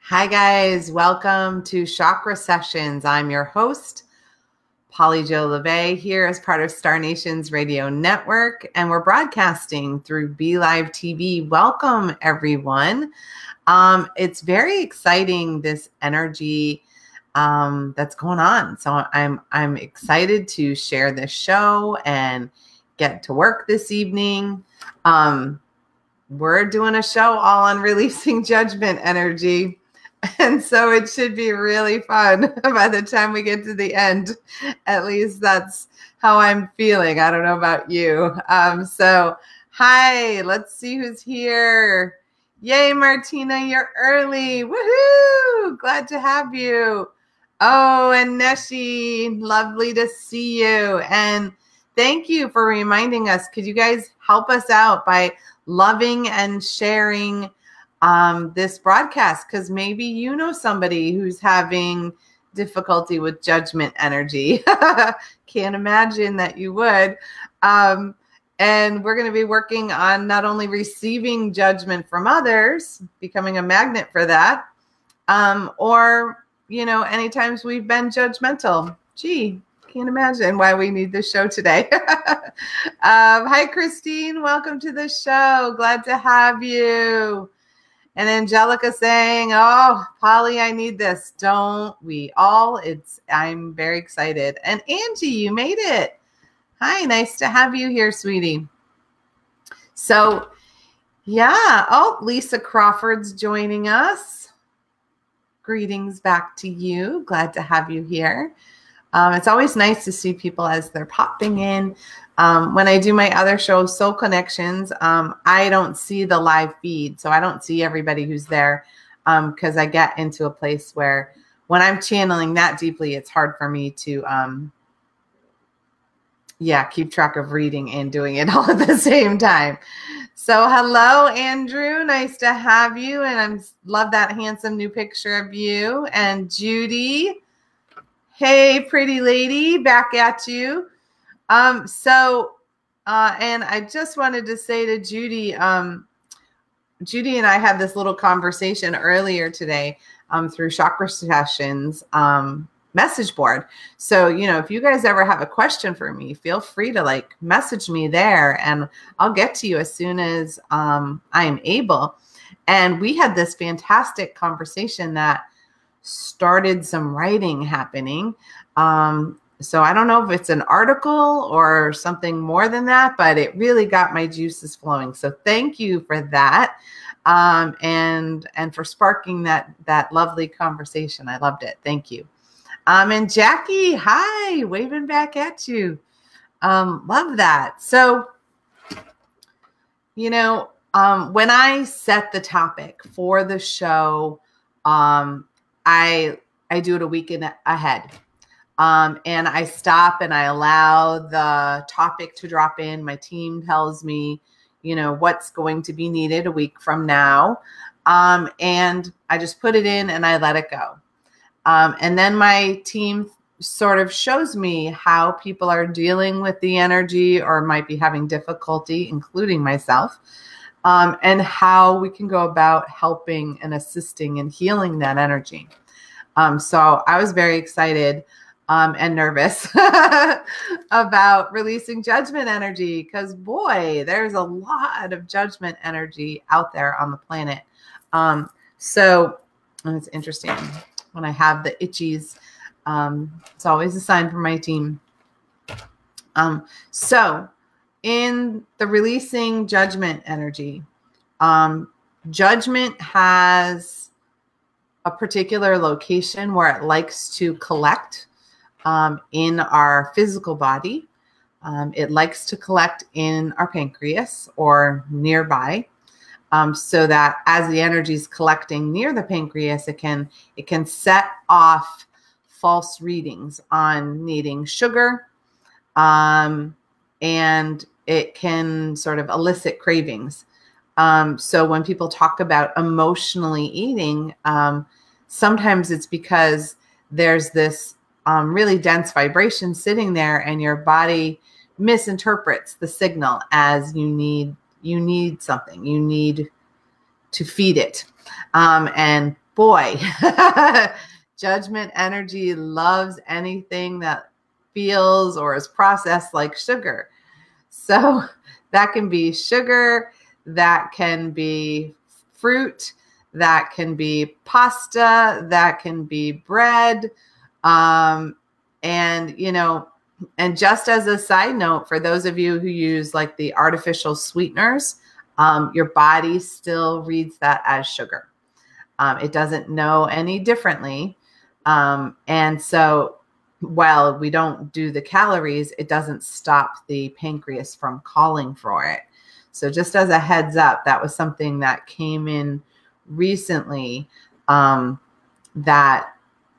Hi guys, welcome to Chakra Sessions. I'm your host, Polly Jo Labbé, here as part of Star Nation's radio network, and we're broadcasting through Be Live TV. Welcome everyone. It's very exciting, this energy that's going on. So I'm excited to share this show and get to work this evening. We're doing a show all on releasing judgment energy. And so it should be really fun by the time we get to the end. At least that's how I'm feeling. I don't know about you. So hi, let's see who's here. Yay, Martina, you're early. Woohoo! Glad to have you. Oh, and Neshi, lovely to see you. And thank you for reminding us. Could you guys help us out by loving and sharing this broadcast, because maybe you know somebody who's having difficulty with judgment energy. Can't imagine that you would. And we're going to be working on not only receiving judgment from others, becoming a magnet for that, or, you know, any times we've been judgmental. Gee, can't imagine why we need this show today. Hi, Christine. Welcome to the show. Glad to have you. And Angelica saying, oh, Polly, I need this. Don't we all? I'm very excited. And Angie, you made it. Hi, nice to have you here, sweetie. So, yeah. Oh, Lisa Crawford's joining us. Greetings back to you. Glad to have you here. It's always nice to see people as they're popping in. When I do my other show, Soul Connections, I don't see the live feed. So I don't see everybody who's there because I get into a place where when I'm channeling that deeply, it's hard for me to, keep track of reading and doing it all at the same time. So hello, Andrew. Nice to have you. And I love that handsome new picture of you. And Judy. Hey, pretty lady, back at you. And I just wanted to say to Judy, Judy and I had this little conversation earlier today through Chakra Sessions message board. So, you know, if you guys ever have a question for me, feel free to message me there and I'll get to you as soon as I am able. And we had this fantastic conversation that started some writing happening. So I don't know if it's an article or something more than that, but it really got my juices flowing. So thank you for that. And for sparking that lovely conversation. I loved it. Thank you. And Jackie, hi, waving back at you. Love that. So, you know, when I set the topic for the show, I do it a week ahead. And I stop and I allow the topic to drop in. My team tells me, you know, what's going to be needed a week from now. And I just put it in and I let it go. And then my team sort of shows me how people are dealing with the energy or might be having difficulty, including myself, and how we can go about helping and assisting and healing that energy. So I was very excited and nervous about releasing judgment energy because, boy, there's a lot of judgment energy out there on the planet. So it's interesting. When I have the itchies, it's always a sign from my team. So in the releasing judgment energy, judgment has a particular location where it likes to collect in our physical body. It likes to collect in our pancreas or nearby, so that as the energy is collecting near the pancreas, it can set off false readings on needing sugar, and it can sort of elicit cravings. So when people talk about emotionally eating, sometimes it's because there's this really dense vibration sitting there and your body misinterprets the signal as you need something, you need to feed it. And boy, judgment energy loves anything that feels or is processed like sugar. So that can be sugar, that can be fruit, that can be pasta, that can be bread. And, you know, and just as a side note, for those of you who use like the artificial sweeteners, your body still reads that as sugar. It doesn't know any differently. And so while we don't do the calories, it doesn't stop the pancreas from calling for it. So just as a heads up, that was something that came in recently, that,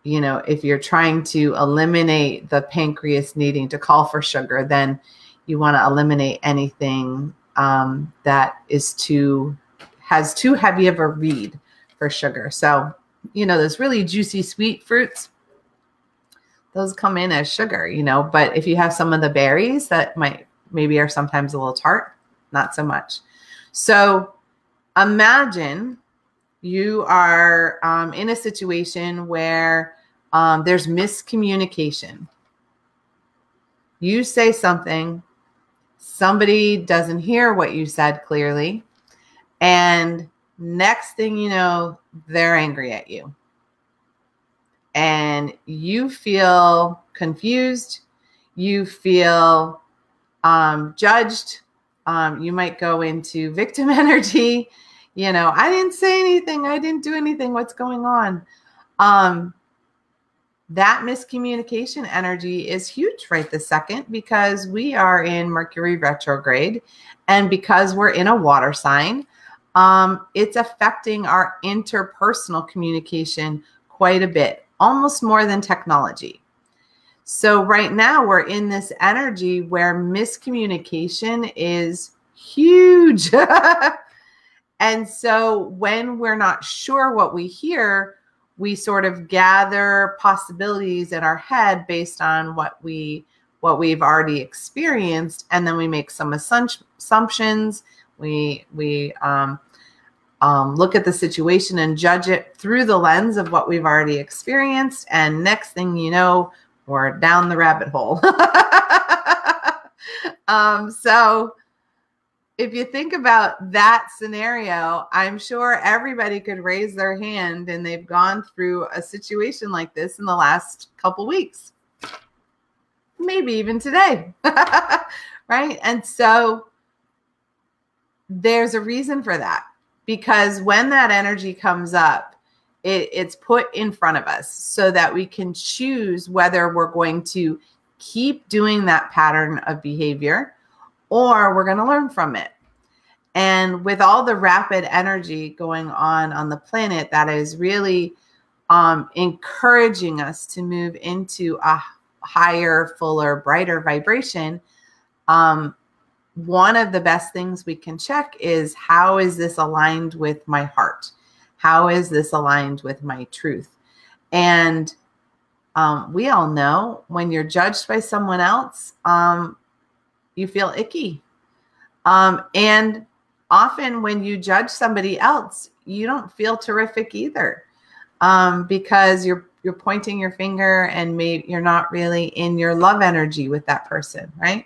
you know, if you're trying to eliminate the pancreas needing to call for sugar, then you want to eliminate anything that has too heavy of a read for sugar. So, you know, those really juicy sweet fruits, those come in as sugar, you know, but if you have some of the berries that maybe are sometimes a little tart, not so much. So imagine you are in a situation where there's miscommunication. You say something, somebody doesn't hear what you said clearly, and next thing you know, they're angry at you. And you feel confused. You feel judged. You might go into victim energy. You know, I didn't say anything. I didn't do anything. What's going on? That miscommunication energy is huge right this second, because we are in Mercury retrograde, and because we're in a water sign, it's affecting our interpersonal communication quite a bit, almost more than technology. So right now we're in this energy where miscommunication is huge. And so when we're not sure what we hear, we sort of gather possibilities in our head based on what we've already experienced, and then we make some assumptions. We look at the situation and judge it through the lens of what we've already experienced, and next thing you know, we're down the rabbit hole. So if you think about that scenario, I'm sure everybody could raise their hand and they've gone through a situation like this in the last couple weeks, maybe even today, right? And so there's a reason for that, because when that energy comes up, it's put in front of us so that we can choose whether we're going to keep doing that pattern of behavior or we're going to learn from it. And with all the rapid energy going on the planet, that is really encouraging us to move into a higher, fuller, brighter vibration. One of the best things we can check is, how is this aligned with my heart? How is this aligned with my truth? And we all know when you're judged by someone else, you feel icky. And often when you judge somebody else, you don't feel terrific either, because you're pointing your finger and maybe you're not really in your love energy with that person, right?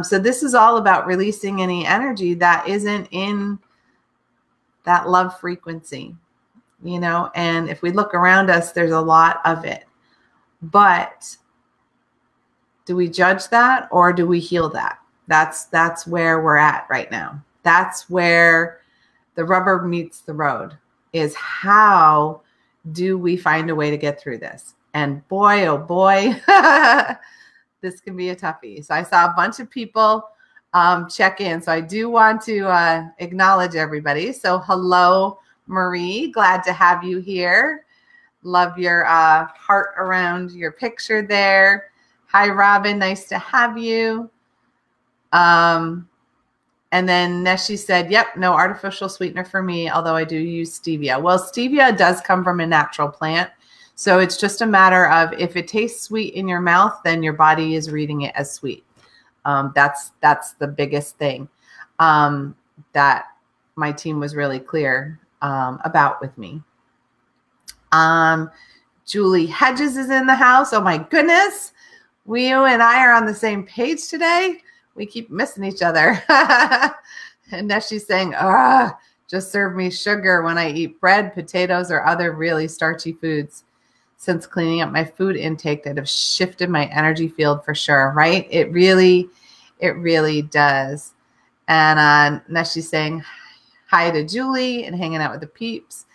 So this is all about releasing any energy that isn't in that love frequency, you know, and if we look around us, there's a lot of it. But do we judge that or do we heal that? That's where we're at right now. That's where the rubber meets the road, is how do we find a way to get through this? And boy, oh boy, this can be a toughie. So I saw a bunch of people check in. So I do want to acknowledge everybody. So hello, Marie. Glad to have you here. Love your heart around your picture there. Hi, Robin. Nice to have you. And then Neshi said, yep, no artificial sweetener for me, although I do use stevia. Well, stevia does come from a natural plant. So it's just a matter of, if it tastes sweet in your mouth, then your body is reading it as sweet. That's the biggest thing that my team was really clear about with me. Julie Hedges is in the house. Oh my goodness. You and I are on the same page today. We keep missing each other. And now she's saying, just serve me sugar when I eat bread, potatoes, or other really starchy foods. Since cleaning up my food intake, that have shifted my energy field for sure, right? It really does. And now she's saying hi to Julie and hanging out with the peeps.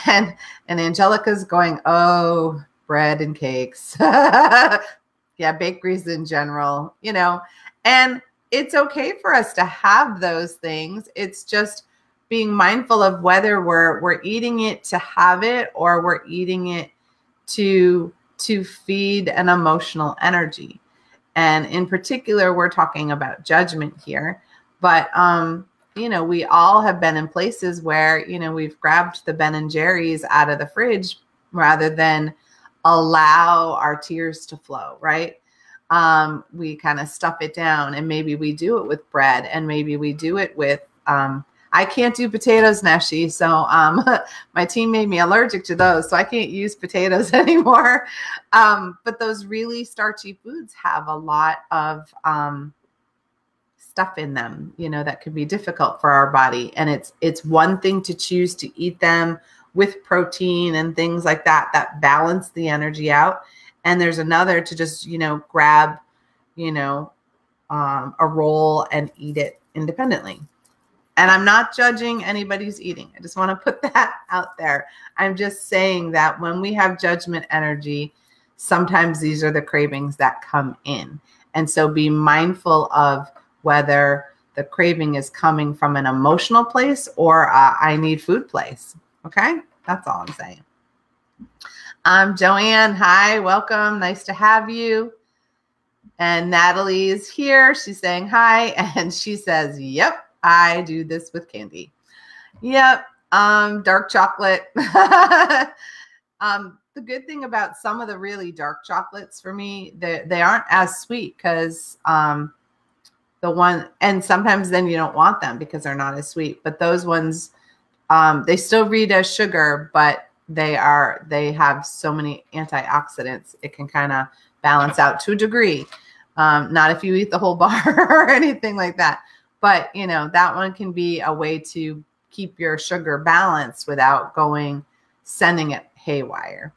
And Angelica's going, oh, bread and cakes. Yeah, bakeries in general, and it's okay for us to have those things. It's just being mindful of whether we're eating it to have it or we're eating it to feed an emotional energy. And in particular, we're talking about judgment here. But, we all have been in places where, we've grabbed the Ben & Jerry's out of the fridge rather than allow our tears to flow, right? We kind of stuff it down, and maybe we do it with bread, and maybe we do it with, I can't do potatoes, Neshi. So my team made me allergic to those, so I can't use potatoes anymore. But those really starchy foods have a lot of stuff in them, that could be difficult for our body. And it's one thing to choose to eat them with protein and things like that balance the energy out. And there's another to just, grab, a roll and eat it independently. And I'm not judging anybody's eating. I just want to put that out there. I'm just saying that when we have judgment energy, sometimes these are the cravings that come in. And so be mindful of whether the craving is coming from an emotional place or I need food place. Okay, that's all I'm saying. Joanne, hi, welcome. Nice to have you. And Natalie is here. She's saying hi. And she says, yep, I do this with candy. Yep, dark chocolate. The good thing about some of the really dark chocolates for me, they aren't as sweet because and sometimes then you don't want them because they're not as sweet. But those ones, they still read as sugar, but they have so many antioxidants. It can kind of balance out to a degree. Not if you eat the whole bar or anything like that. But, that one can be a way to keep your sugar balanced without sending it haywire.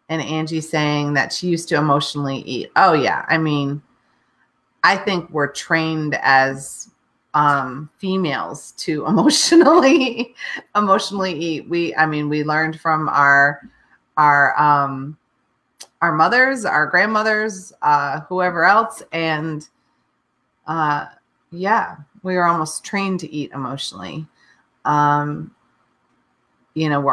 And Angie's saying that she used to emotionally eat. Oh, yeah. I mean, I think we're trained as females to emotionally eat. We learned from our mothers, our grandmothers, whoever else. And we were almost trained to eat emotionally. We're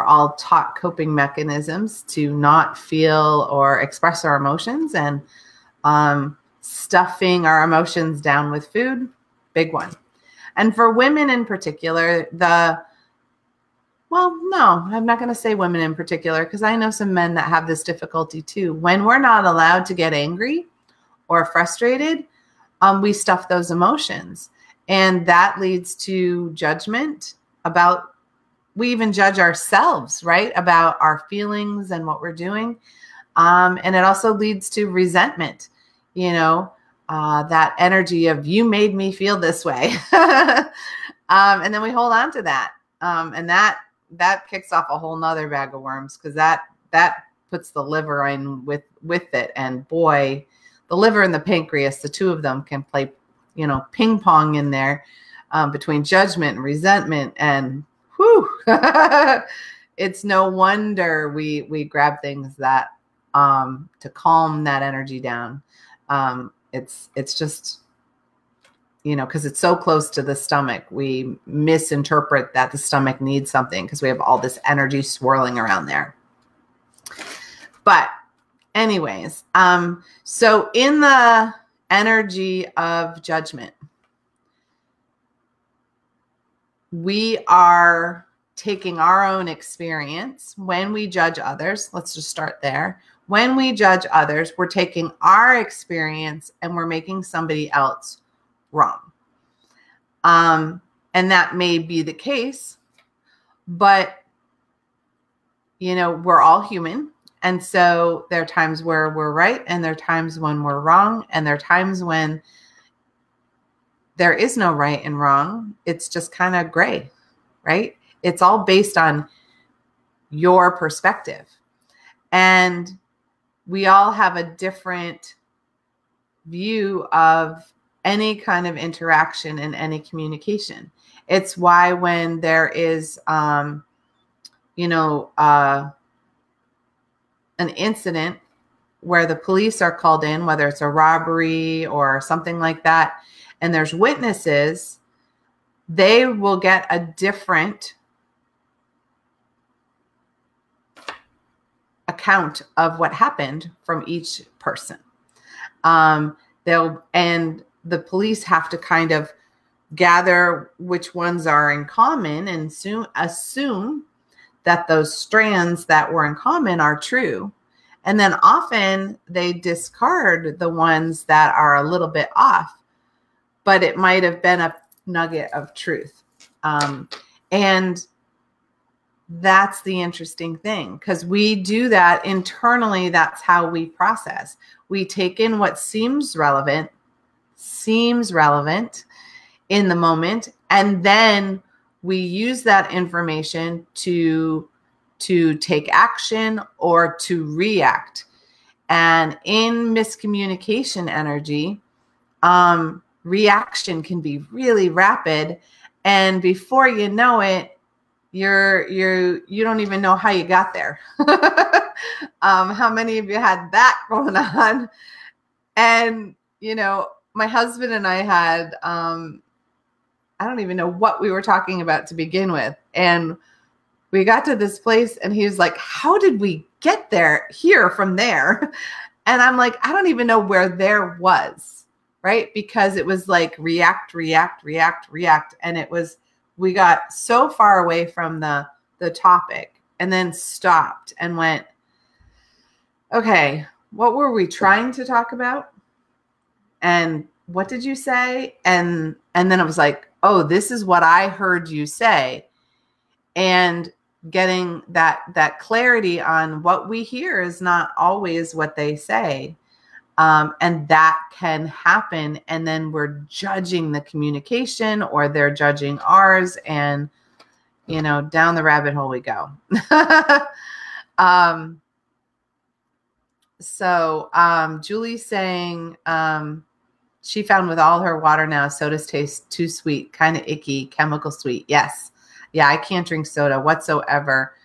all taught coping mechanisms to not feel or express our emotions, and stuffing our emotions down with food, big one. And for women in particular, I'm not going to say women in particular, because I know some men that have this difficulty too. When we're not allowed to get angry or frustrated, we stuff those emotions. And that leads to judgment we even judge ourselves, right? About our feelings and what we're doing. And it also leads to resentment, that energy of you made me feel this way. And then we hold on to that. And that kicks off a whole nother bag of worms, because that puts the liver in with it. And boy, the liver and the pancreas, the two of them can play, ping pong in there between judgment and resentment. And whew, it's no wonder we grab things that to calm that energy down. It's just, because it's so close to the stomach, we misinterpret that the stomach needs something because we have all this energy swirling around there. But anyways, so in the energy of judgment, we are taking our own experience when we judge others. Let's just start there. When we judge others, we're taking our experience and we're making somebody else wrong. And that may be the case, but we're all human. And so there are times where we're right, and there are times when we're wrong, and there are times when there is no right and wrong. It's just kind of gray, right? It's all based on your perspective. And we all have a different view of any kind of interaction and any communication. It's why when there is, an incident where the police are called in, whether it's a robbery or something like that, and there's witnesses, they will get a different account of what happened from each person. And the police have to kind of gather which ones are in common and assume that those strands that were in common are true. And then often they discard the ones that are a little bit off, but it might have been a nugget of truth. And that's the interesting thing, because we do that internally. That's how we process. We take in what seems relevant in the moment, and then we use that information to take action or to react. And in miscommunication energy, reaction can be really rapid, and before you know it, you don't even know how you got there. How many of you had that going on? And my husband and I had I don't even know what we were talking about to begin with, and we got to this place, and he was like, how did we get here from there? And I'm like, I don't even know where there was, right? Because it was like react. And we got so far away from the topic, and then stopped and went, okay, what were we trying to talk about? And what did you say? And then it was like, oh, this is what I heard you say. And getting that clarity on what we hear is not always what they say. And that can happen. And then we're judging the communication, or they're judging ours, and, down the rabbit hole we go. Julie's saying, she found with all her water now, sodas taste too sweet, kind of icky, chemical sweet. Yes. Yeah, I can't drink soda whatsoever.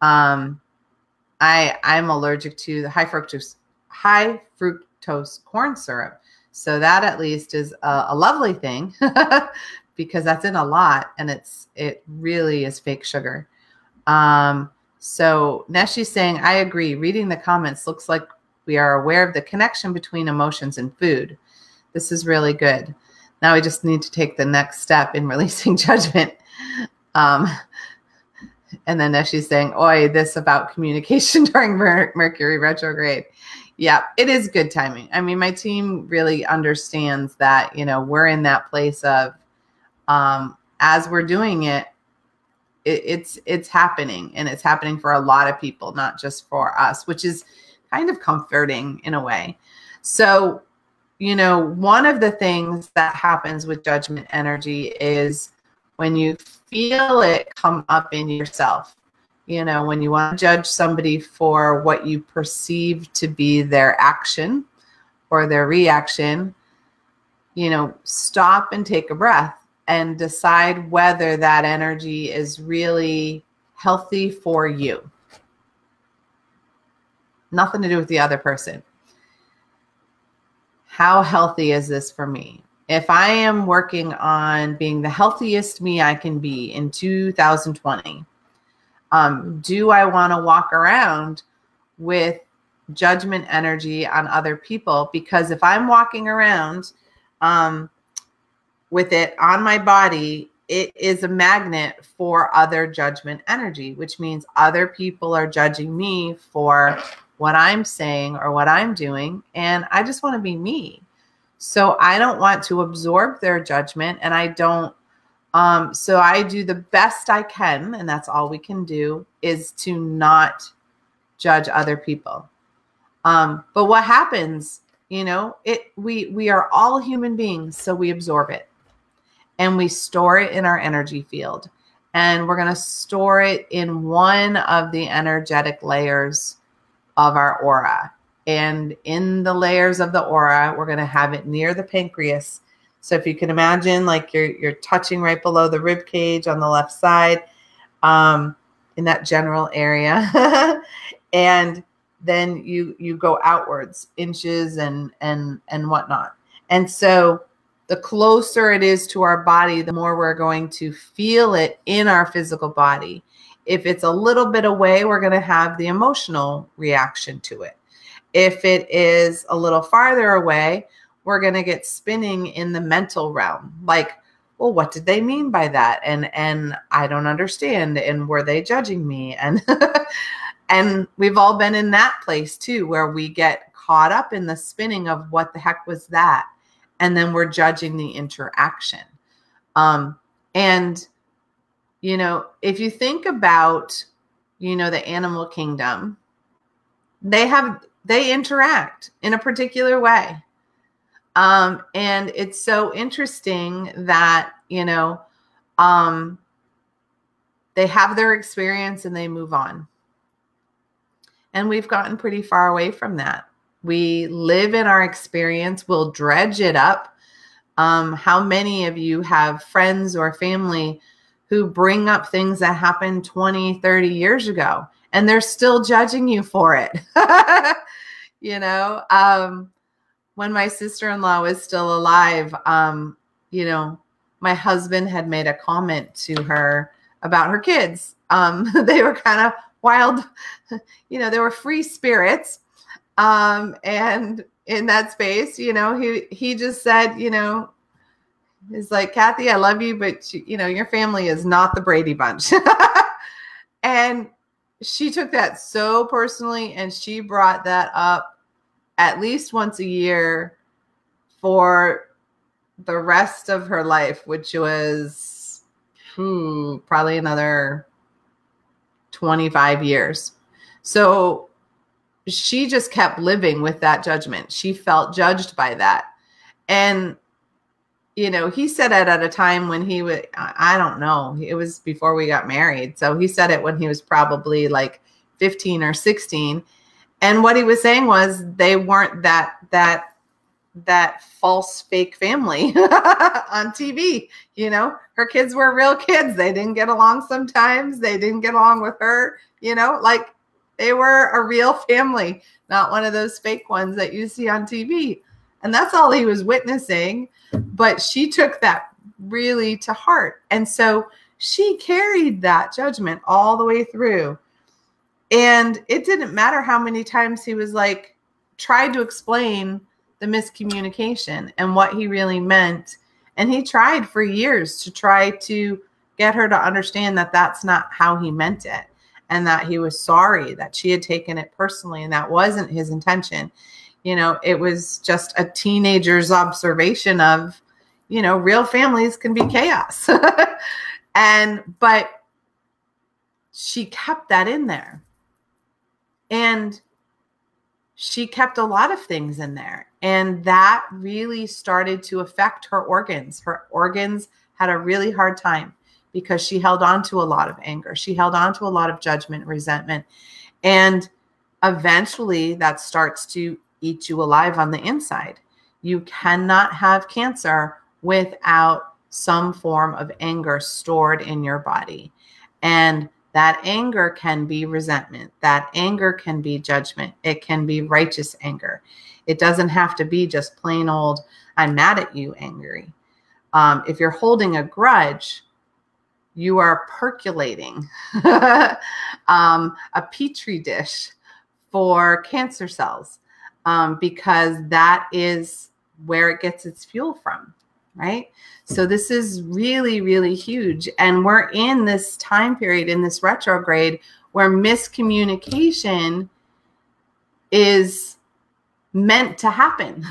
I'm allergic to the high fructose corn syrup. So that at least is a lovely thing because that's in a lot, and it really is fake sugar. So Neshi's saying, I agree. Reading the comments looks like we are aware of the connection between emotions and food. This is really good. Now we just need to take the next step in releasing judgment. And then Neshi's saying, oi, this about communication during Mercury retrograde. Yeah, it is good timing. I mean, my team really understands that, we're in that place of, as we're doing it, it's happening, and it's happening for a lot of people, not just for us, which is kind of comforting in a way. So, one of the things that happens with judgment energy is when you feel it come up in yourself, when you want to judge somebody for what you perceive to be their action or their reaction, stop and take a breath and decide whether that energy is really healthy for you. Nothing to do with the other person. How healthy is this for me? If I am working on being the healthiest me I can be in 2020, do I want to walk around with judgment energy on other people? Because if I'm walking around with it on my body, it is a magnet for other judgment energy, which means other people are judging me for what I'm saying or what I'm doing. And I just want to be me. So I don't want to absorb their judgment, and I don't So I do the best I can, and that's all we can do, is to not judge other people. But what happens, we are all human beings, so we absorb it and we store it in our energy field. And we're going to store it in one of the energetic layers of our aura. And in the layers of the aura, we're going to have it near the pancreas. So if you can imagine, like you're touching right below the rib cage on the left side, in that general area, and then you go outwards, inches and whatnot. And so the closer it is to our body, the more we're going to feel it in our physical body. If it's a little bit away, we're going to have the emotional reaction to it. If it is a little farther away, we're going to get spinning in the mental realm. Like, well, what did they mean by that? And I don't understand. And were they judging me? And and we've all been in that place too, where we get caught up in the spinning of what the heck was that? And then we're judging the interaction. And, if you think about, the animal kingdom, they interact in a particular way. And it's so interesting that, they have their experience and they move on. And we've gotten pretty far away from that. We live in our experience. We'll dredge it up. How many of you have friends or family who bring up things that happened 20, 30 years ago, and they're still judging you for it? When my sister-in-law was still alive, my husband had made a comment to her about her kids. They were kind of wild, they were free spirits. And in that space, he just said, he's like, Kathy, I love you, but your family is not the Brady Bunch. And she took that so personally, and she brought that up at least once a year for the rest of her life, which was probably another 25 years. So she just kept living with that judgment. She felt judged by that. And, he said it at a time when he was, I don't know, it was before we got married. So he said it when he was probably like 15 or 16. And what he was saying was they weren't that false fake family on TV. Her kids were real kids. They didn't get along sometimes. They didn't get along with her, like they were a real family, not one of those fake ones that you see on TV. And that's all he was witnessing. But she took that really to heart. And so she carried that judgment all the way through. And it didn't matter how many times he was like, tried to explain the miscommunication and what he really meant. And he tried for years to try to get her to understand that that's not how he meant it, and that he was sorry that she had taken it personally, and that wasn't his intention. It was just a teenager's observation of, real families can be chaos. But she kept that in there. And she kept a lot of things in there. And that really started to affect her organs. Her organs had a really hard time because she held on to a lot of anger. She held on to a lot of judgment, resentment. And eventually that starts to eat you alive on the inside. You cannot have cancer without some form of anger stored in your body. And that anger can be resentment. That anger can be judgment. It can be righteous anger. It doesn't have to be just plain old, I'm mad at you angry. If you're holding a grudge, you are percolating a petri dish for cancer cells, because that is where it gets its fuel from, right? So this is really, really huge. And we're in this time period, in this retrograde, where miscommunication is meant to happen.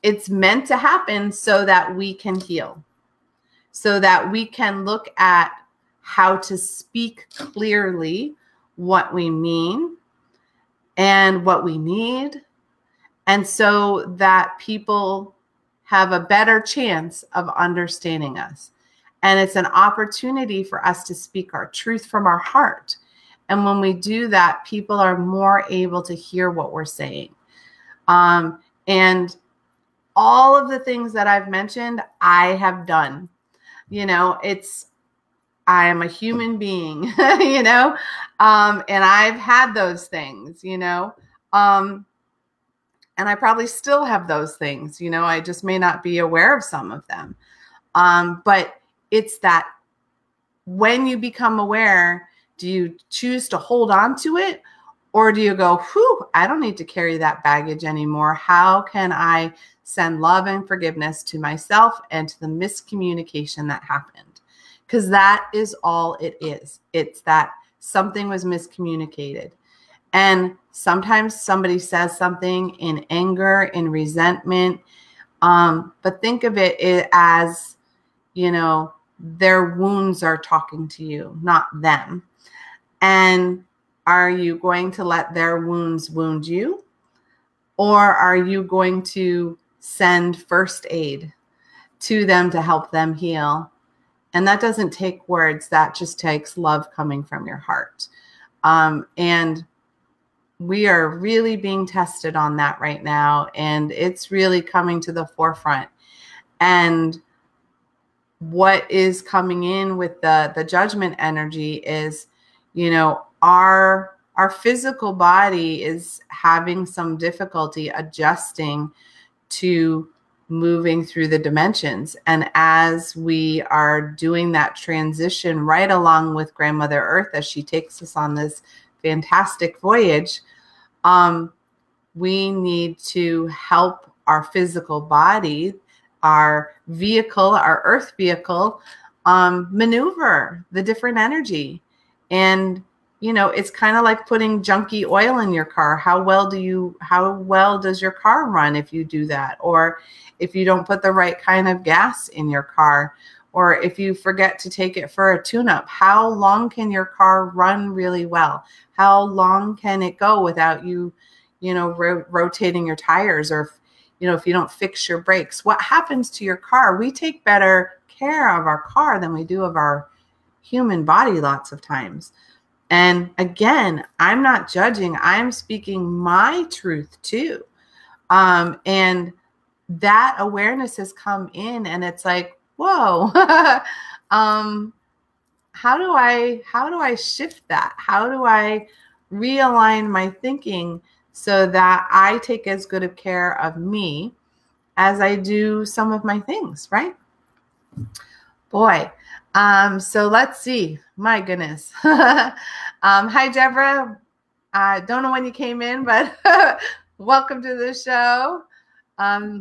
It's meant to happen so that we can heal, so that we can look at how to speak clearly what we mean and what we need, and so that people have a better chance of understanding us. And it's an opportunity for us to speak our truth from our heart. And when we do that, people are more able to hear what we're saying. And all of the things that I've mentioned, I have done. I am a human being, and I've had those things, and I probably still have those things, I just may not be aware of some of them. But it's that when you become aware, do you choose to hold on to it, or do you go, whew, I don't need to carry that baggage anymore. How can I send love and forgiveness to myself and to the miscommunication that happened? Because that is all it is. It's that something was miscommunicated. And sometimes somebody says something in anger, in resentment, but think of it as, their wounds are talking to you, not them. And are you going to let their wounds wound you? Or are you going to send first aid to them to help them heal? And that doesn't take words. That just takes love coming from your heart. And we are really being tested on that right now. And it's really coming to the forefront. And what is coming in with the judgment energy is, our physical body is having some difficulty adjusting to moving through the dimensions. And as we are doing that transition right along with Grandmother Earth, as she takes us on this fantastic voyage, we need to help our physical body, our vehicle, our earth vehicle, maneuver the different energy. And, it's kind of like putting junky oil in your car. How well does your car run if you do that? Or if you don't put the right kind of gas in your car, or if you forget to take it for a tune-up, how long can your car run really well? How long can it go without you, rotating your tires, or if you don't fix your brakes? What happens to your car? We take better care of our car than we do of our human body lots of times. And again, I'm not judging. I'm speaking my truth too. And that awareness has come in, and it's like, whoa, how do I shift that? How do I realign my thinking so that I take as good of care of me as I do some of my things, right? Boy. So let's see. My goodness. Hi, Deborah. I don't know when you came in, but welcome to the show.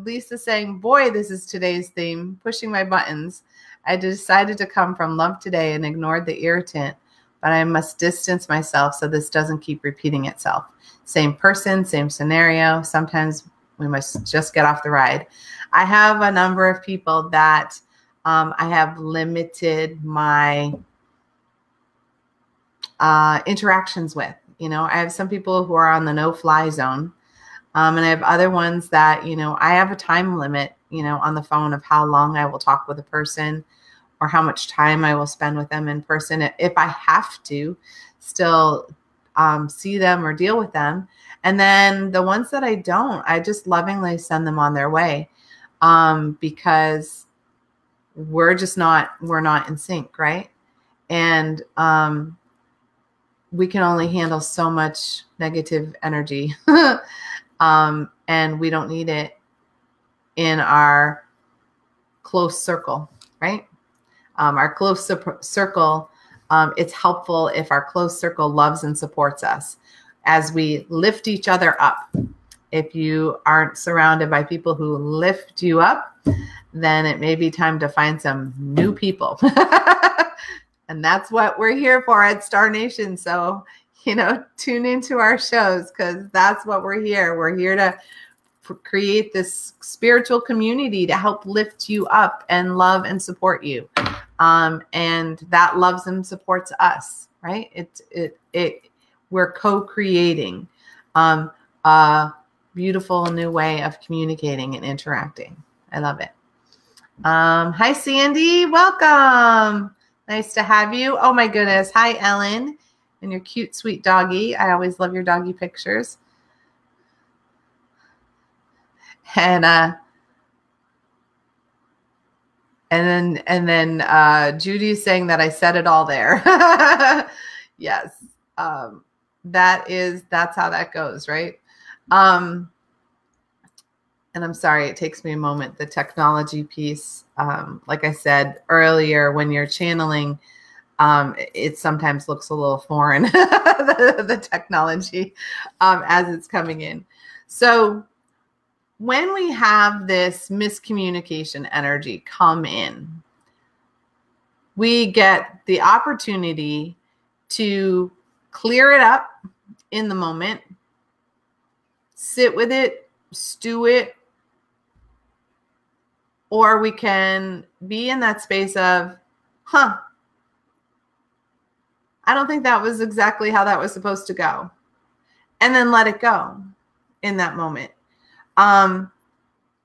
Lisa saying, boy, this is today's theme, pushing my buttons. I decided to come from love today and ignored the irritant, but I must distance myself so this doesn't keep repeating itself. Same person, same scenario. Sometimes we must just get off the ride. I have a number of people that I have limited my interactions with. I have some people who are on the no-fly zone. And I have other ones that, I have a time limit, on the phone of how long I will talk with a person or how much time I will spend with them in person. If I have to still see them or deal with them. And then the ones that I don't, I just lovingly send them on their way because we're not in sync, right? And we can only handle so much negative energy. And we don't need it in our close circle, right? Our close circle, it's helpful if our close circle loves and supports us as we lift each other up. If you aren't surrounded by people who lift you up, then it may be time to find some new people. And that's what we're here for at Star Nation. So, tune into our shows because that's what we're here. We're here to create this spiritual community to help lift you up and love and support you. And that loves and supports us, right? We're co-creating a beautiful new way of communicating and interacting. I love it. Hi, Sandy. Welcome. Nice to have you. Oh, my goodness. Hi, Ellen, and your cute, sweet doggy. I always love your doggy pictures. And then Judy's saying that I said it all there. Yes. That's how that goes, right? And I'm sorry, it takes me a moment. The technology piece, like I said earlier, when you're channeling, it sometimes looks a little foreign, the technology, as it's coming in. So when we have this miscommunication energy come in, we get the opportunity to clear it up in the moment, sit with it, stew it, or we can be in that space of, I don't think that was exactly how that was supposed to go. And then let it go in that moment.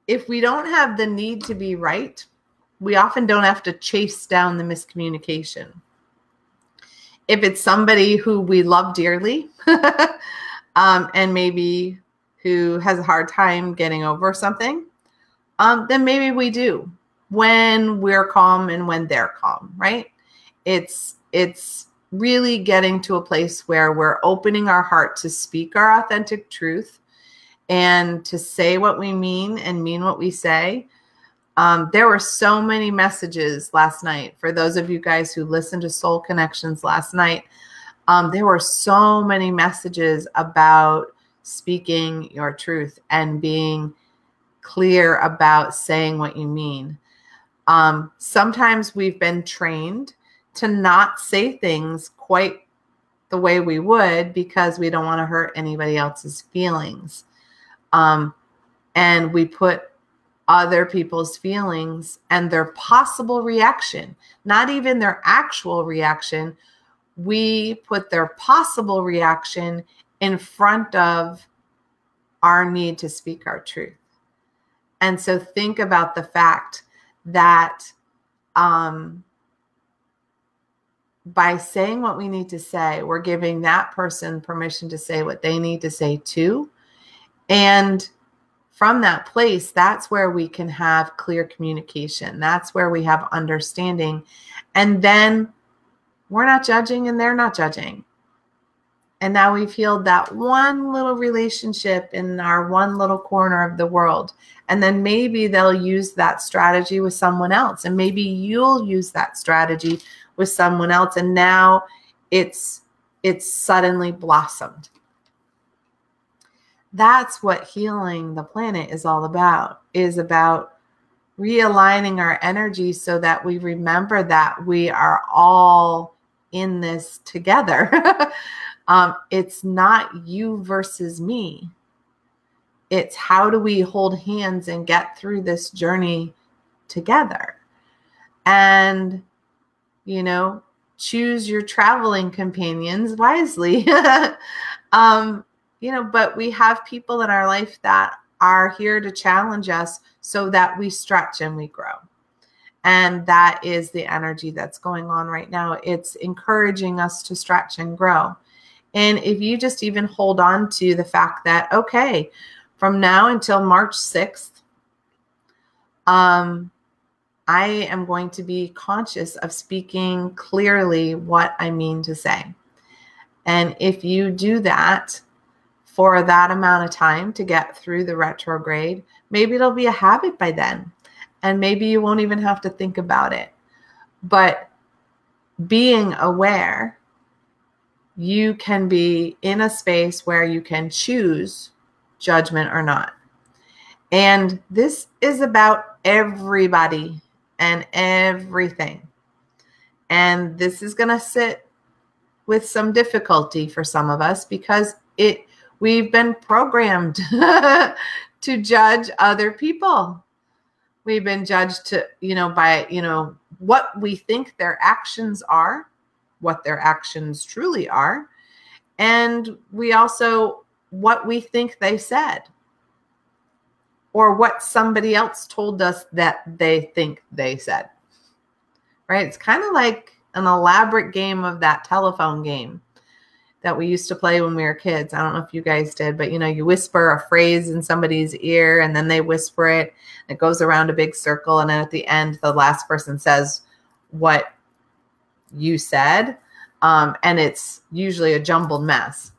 If we don't have the need to be right, we often don't have to chase down the miscommunication. If it's somebody who we love dearly, and maybe who has a hard time getting over something, then maybe we do when we're calm and when they're calm, right? It's really getting to a place where we're opening our heart to speak our authentic truth and to say what we mean and mean what we say. There were so many messages last night. For those of you guys who listened to Soul Connections last night, there were so many messages about speaking your truth and being clear about saying what you mean. Sometimes we've been trained to not say things quite the way we would because we don't want to hurt anybody else's feelings. And we put other people's feelings and their possible reaction, not even their actual reaction, we put their possible reaction in front of our need to speak our truth. And so think about the fact that by saying what we need to say, we're giving that person permission to say what they need to say too. And from that place, that's where we can have clear communication. That's where we have understanding. And then we're not judging and they're not judging. And now we've healed that one little relationship in our one little corner of the world. And then maybe they'll use that strategy with someone else. And maybe you'll use that strategy with someone else. And now it's suddenly blossomed. That's what healing the planet is all about, is about realigning our energy so that we remember that we are all in this together. It's not you versus me. It's how do we hold hands and get through this journey together? And, you know, choose your traveling companions wisely. You know, but we have people in our life that are here to challenge us so that we stretch and we grow. And that is the energy that's going on right now. It's encouraging us to stretch and grow. And if you just even hold on to the fact that, okay, from now until March 6th, I am going to be conscious of speaking clearly what I mean to say. And if you do that for that amount of time to get through the retrograde, maybe it'll be a habit by then. And maybe you won't even have to think about it. But being aware, you can be in a space where you can choose judgment or not. And this is about everybody and everything. And this is going to sit with some difficulty for some of us because we've been programmed to judge other people. We've been judged by what we think their actions are, what their actions truly are, and we also what we think they said, or what somebody else told us that they think they said. Right? It's kind of like an elaborate game of that telephone game that we used to play when we were kids. I don't know if you guys did, but you whisper a phrase in somebody's ear and then they whisper it. It goes around a big circle. And then at the end, the last person says what you said. And it's usually a jumbled mess.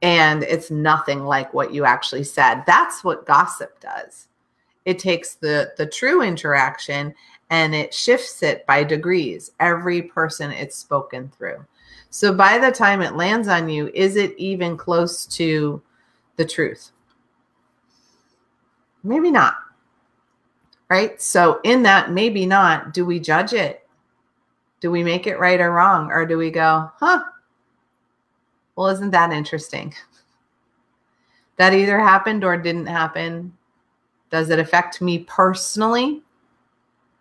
And it's nothing like what you actually said. That's what gossip does. It takes the true interaction and it shifts it by degrees, every person it's spoken through. So by the time it lands on you, is it even close to the truth? Maybe not, right? So in that maybe not, do we judge it? Do we make it right or wrong? Or do we go, well, isn't that interesting? That either happened or didn't happen. Does it affect me personally?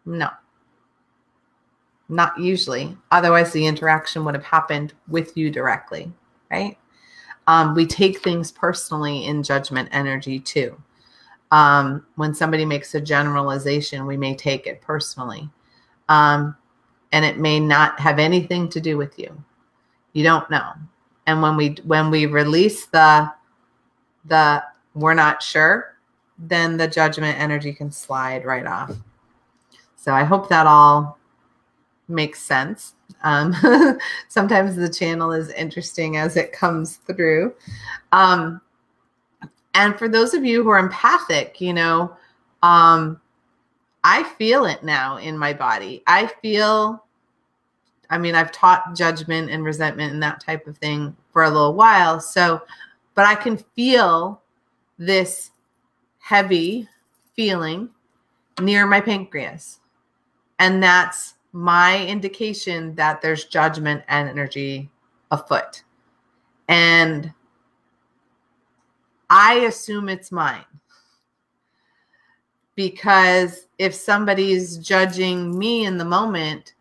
No. Not usually. Otherwise, the interaction would have happened with you directly, right? We take things personally in judgment energy too. When somebody makes a generalization, we may take it personally. And it may not have anything to do with you. You don't know. And when we release the we're not sure, then the judgment energy can slide right off. So I hope that all makes sense. Sometimes the channel is interesting as it comes through. And for those of you who are empathic, I feel it now in my body. I've taught judgment and resentment and that type of thing for a little while. But I can feel this heavy feeling near my pancreas. And that's my indication that there's judgment energy afoot. And I assume it's mine. Because if somebody's judging me in the moment,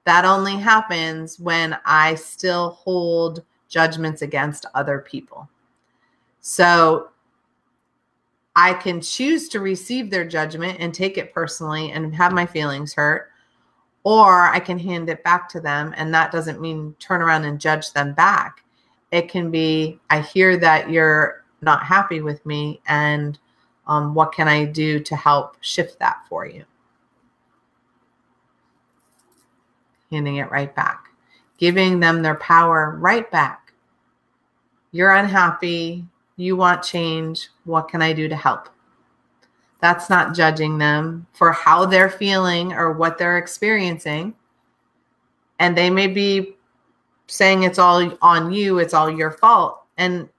that only happens when I still hold judgments against other people. So I can choose to receive their judgment and take it personally and have my feelings hurt, or I can hand it back to them. And that doesn't mean turn around and judge them back. It can be, I hear that you're not happy with me, and what can I do to help shift that for you? Handing it right back, giving them their power right back. You're unhappy. You want change. What can I do to help? That's not judging them for how they're feeling or what they're experiencing. And they may be saying it's all on you, it's all your fault. And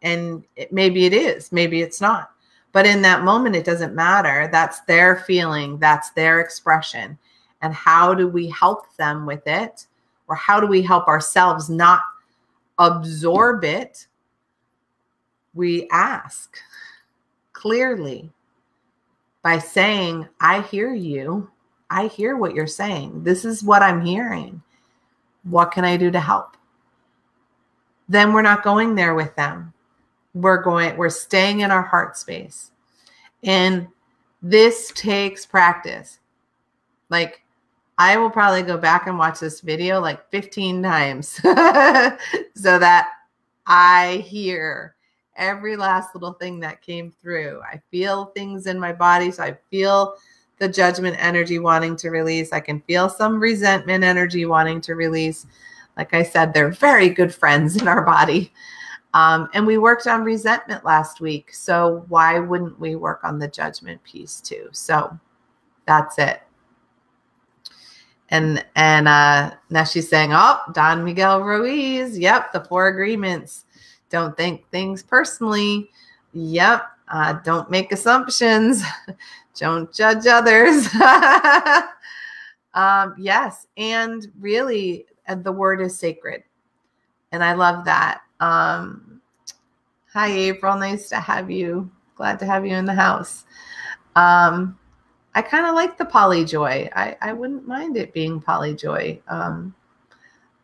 maybe it is, maybe it's not. But in that moment, it doesn't matter. That's their feeling. That's their expression. And how do we help them with it? Or how do we help ourselves not absorb it? We ask clearly by saying, I hear you. I hear what you're saying. This is what I'm hearing. What can I do to help? Then we're not going there with them. We're staying in our heart space. And this takes practice. Like, I will probably go back and watch this video like 15 times so that I hear every last little thing that came through. I feel things in my body. So I feel the judgment energy wanting to release. I can feel some resentment energy wanting to release. Like I said, they're very good friends in our body. And we worked on resentment last week. So why wouldn't we work on the judgment piece too? So that's it. And now she's saying, oh, Don Miguel Ruiz. Yep. The 4 agreements. Don't think things personally. Yep. Don't make assumptions. Don't judge others. Yes. And really, the word is sacred. And I love that. Hi, April. Nice to have you. Glad to have you in the house. I kind of like the polyjoy. I wouldn't mind it being polyjoy.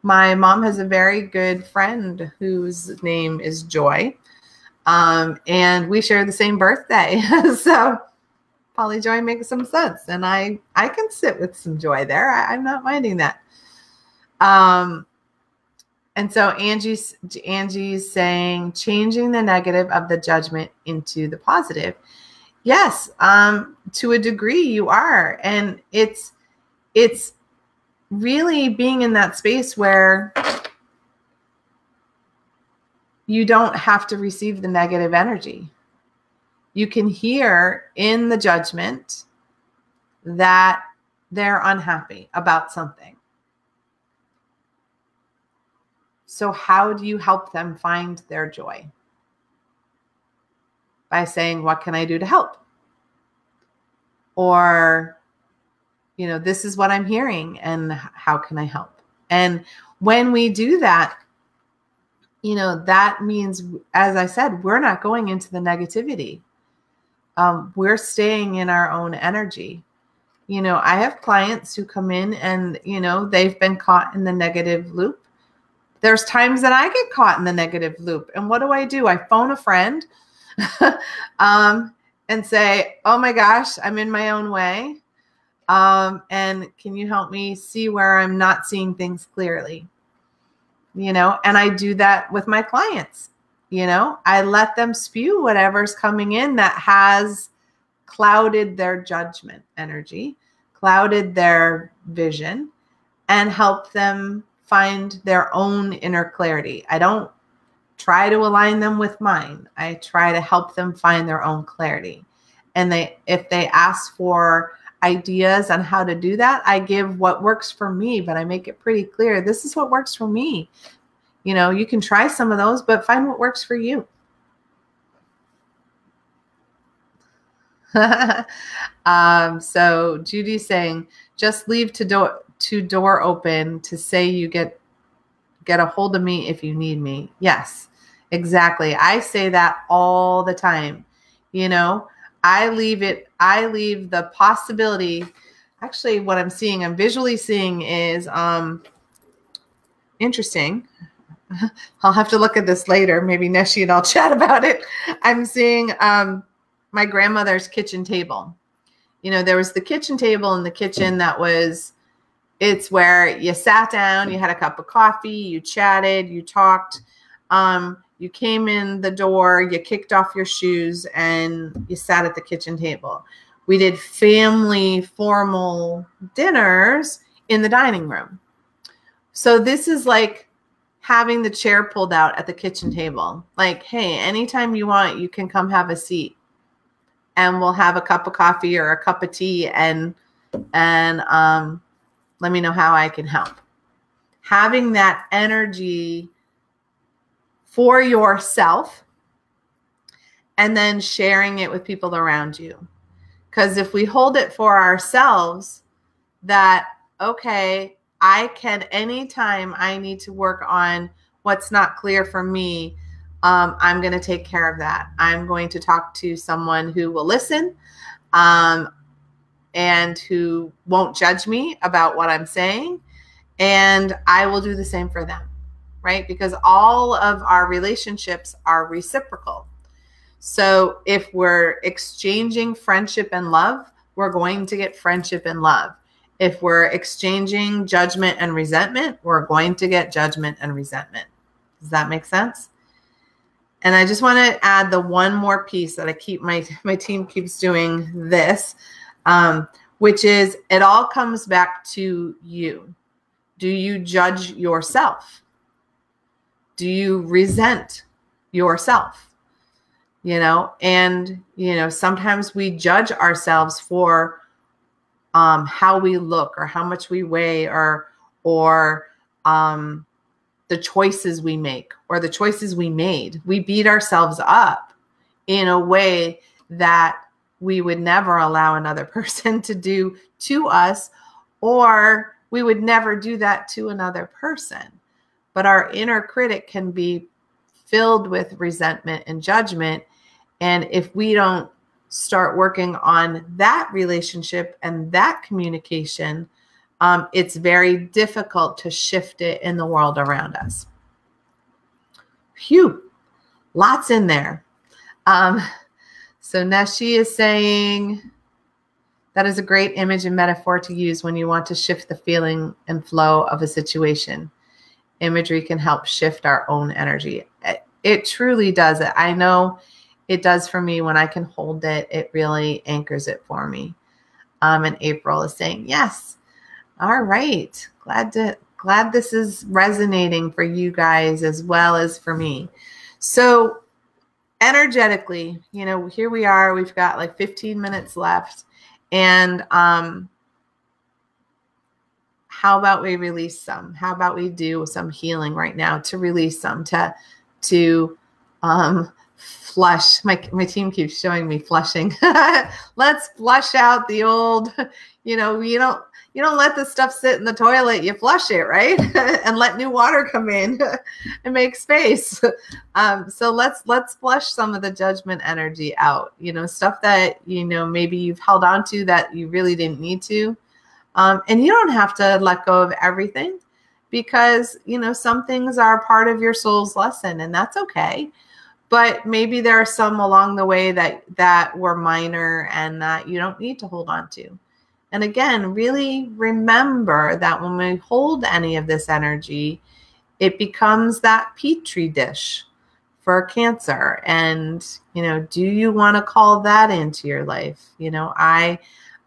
My mom has a very good friend whose name is Joy. And we share the same birthday. So polyjoy makes some sense. And I can sit with some joy there. I'm not minding that. And so Angie's saying, changing the negative of the judgment into the positive. Yes, to a degree you are. And it's really being in that space where you don't have to receive the negative energy. You can hear in the judgment that they're unhappy about something. So how do you help them find their joy? By saying, what can I do to help? Or, this is what I'm hearing and how can I help? And when we do that, that means, as I said, we're not going into the negativity. We're staying in our own energy. I have clients who come in and, they've been caught in the negative loop. There's times that I get caught in the negative loop. And what do? I phone a friend and say, oh my gosh, I'm in my own way. And can you help me see where I'm not seeing things clearly? And I do that with my clients. I let them spew whatever's coming in that has clouded their judgment energy, clouded their vision, and help them find their own inner clarity. I don't try to align them with mine. I try to help them find their own clarity. And if they ask for ideas on how to do that, I give what works for me, but I make it pretty clear. This is what works for me. You can try some of those, but find what works for you. So Judy's saying, just leave to door open to say you get a hold of me if you need me. Yes, exactly. I say that all the time. I leave the possibility. Actually, what I'm visually seeing is interesting. I'll have to look at this later. Maybe Neshi and I'll chat about it. I'm seeing my grandmother's kitchen table. There was the kitchen table in the kitchen it's where you sat down, you had a cup of coffee, you chatted, you talked, you came in the door, you kicked off your shoes, and you sat at the kitchen table. We did family formal dinners in the dining room. So this is like having the chair pulled out at the kitchen table. Like, hey, anytime you want, you can come have a seat and we'll have a cup of coffee or a cup of tea and let me know how I can help. Having that energy for yourself and then sharing it with people around you. Because if we hold it for ourselves, that, okay, I can, anytime I need to work on what's not clear for me, I'm going to take care of that. I'm going to talk to someone who will listen and who won't judge me about what I'm saying. And I will do the same for them, right? Because all of our relationships are reciprocal. So if we're exchanging friendship and love, we're going to get friendship and love. If we're exchanging judgment and resentment, we're going to get judgment and resentment. Does that make sense? And I just want to add the one more piece that I keep, my team keeps doing this, which is it all comes back to you. Do you judge yourself? Do you resent yourself? And sometimes we judge ourselves for how we look or how much we weigh or the choices we make or the choices we made. We beat ourselves up in a way that we would never allow another person to do to us, or we would never do that to another person. But our inner critic can be filled with resentment and judgment. And if we don't start working on that relationship and that communication, it's very difficult to shift it in the world around us. Phew, lots in there. So Neshi is saying, that is a great image and metaphor to use when you want to shift the feeling and flow of a situation. Imagery can help shift our own energy. It truly does. I know it does for me. When I can hold it, it really anchors it for me. And April is saying, yes. All right. Glad this is resonating for you guys as well as for me. So energetically, here we are. We've got like 15 minutes left. And how about we release some? How about we do some healing right now to release some, to flush. My team keeps showing me flushing. Let's flush out the old, you don't let this stuff sit in the toilet. You flush it, right? And let new water come in and make space. So let's flush some of the judgment energy out, stuff that, maybe you've held on to that you really didn't need to. And you don't have to let go of everything, because, some things are part of your soul's lesson, and that's okay. But maybe there are some along the way that were minor and that you don't need to hold on to. And again, really remember that when we hold any of this energy, it becomes that petri dish for cancer. And, do you want to call that into your life?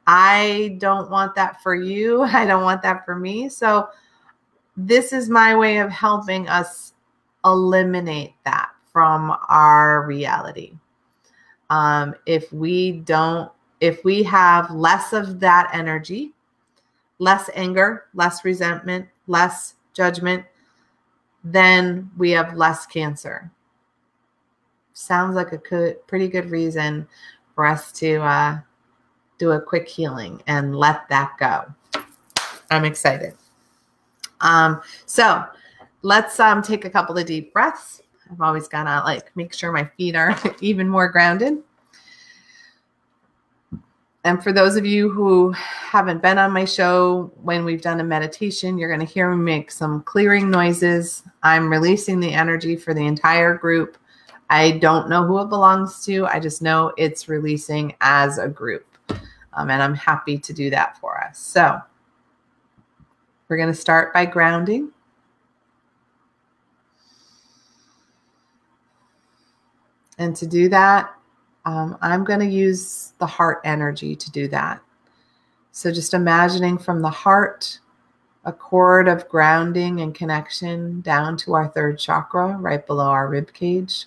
I don't want that for you. I don't want that for me. So this is my way of helping us eliminate that from our reality. If we have less of that energy, less anger, less resentment, less judgment, then we have less cancer. Sounds like a pretty good reason for us to do a quick healing and let that go. I'm excited. So let's take a couple of deep breaths. I've always got to make sure my feet are even more grounded. And for those of you who haven't been on my show, when we've done a meditation, you're going to hear me make some clearing noises. I'm releasing the energy for the entire group. I don't know who it belongs to. I just know it's releasing as a group. And I'm happy to do that for us. So we're going to start by grounding. And to do that, I'm going to use the heart energy to do that. So just imagining from the heart, a cord of grounding and connection down to our third chakra, right below our rib cage.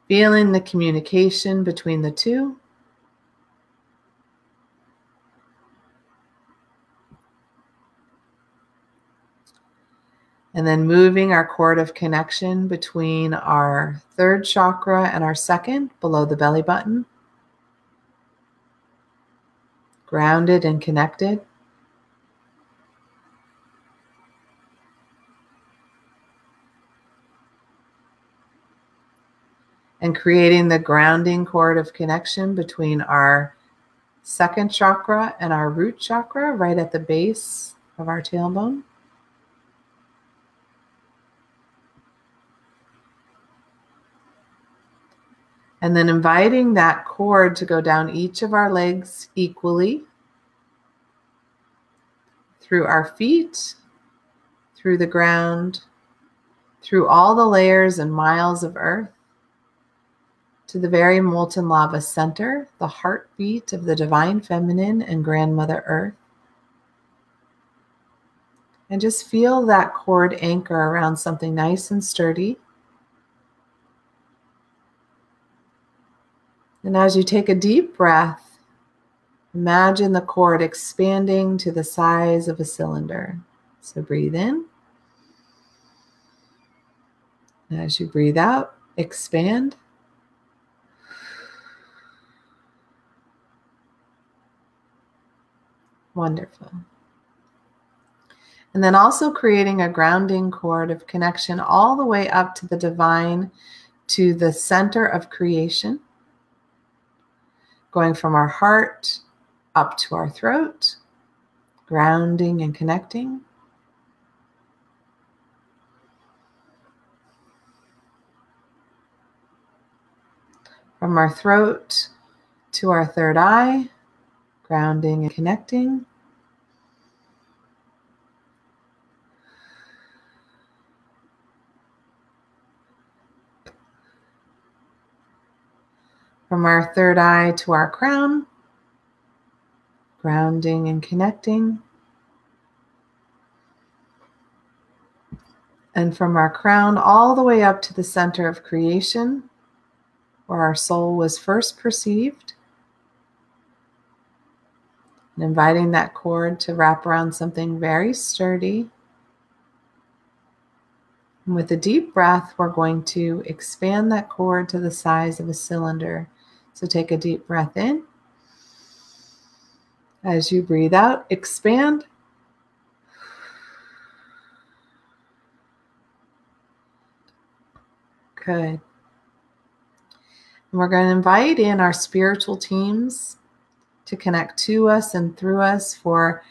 Feeling the communication between the two. And then moving our cord of connection between our third chakra and our second, below the belly button. Grounded and connected. And creating the grounding cord of connection between our second chakra and our root chakra, right at the base of our tailbone. And then inviting that cord to go down each of our legs equally, through our feet, through the ground, through all the layers and miles of earth, to the very molten lava center, the heartbeat of the divine feminine and grandmother earth. And just feel that cord anchor around something nice and sturdy. And as you take a deep breath, imagine the cord expanding to the size of a cylinder. So breathe in. And as you breathe out, expand. Wonderful. And then also creating a grounding cord of connection all the way up to the divine, to the center of creation, going from our heart up to our throat, grounding and connecting. From our throat to our third eye, grounding and connecting. From our third eye to our crown, grounding and connecting. And from our crown all the way up to the center of creation, where our soul was first perceived. And inviting that cord to wrap around something very sturdy. And with a deep breath, we're going to expand that cord to the size of a cylinder. So take a deep breath in. As you breathe out, expand. Good. And we're going to invite in our spiritual teams to connect to us and through us for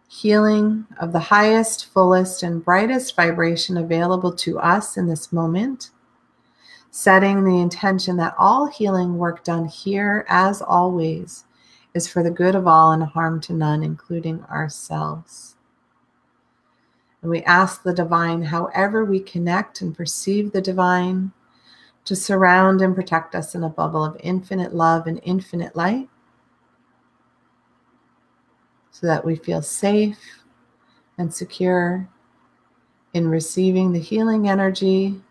healing of the highest, fullest, and brightest vibration available to us in this moment, setting the intention that all healing work done here, as always, is for the good of all and harm to none, including ourselves. And we ask the divine, however we connect and perceive the divine, to surround and protect us in a bubble of infinite love and infinite light, so that we feel safe and secure in receiving the healing energy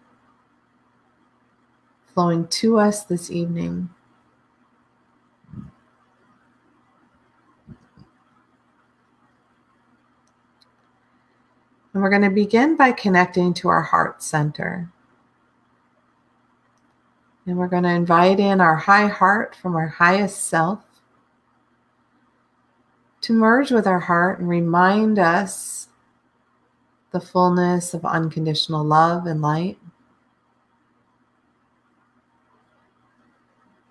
flowing to us this evening. And we're going to begin by connecting to our heart center. And we're going to invite in our high heart from our highest self to merge with our heart and remind us the fullness of unconditional love and light.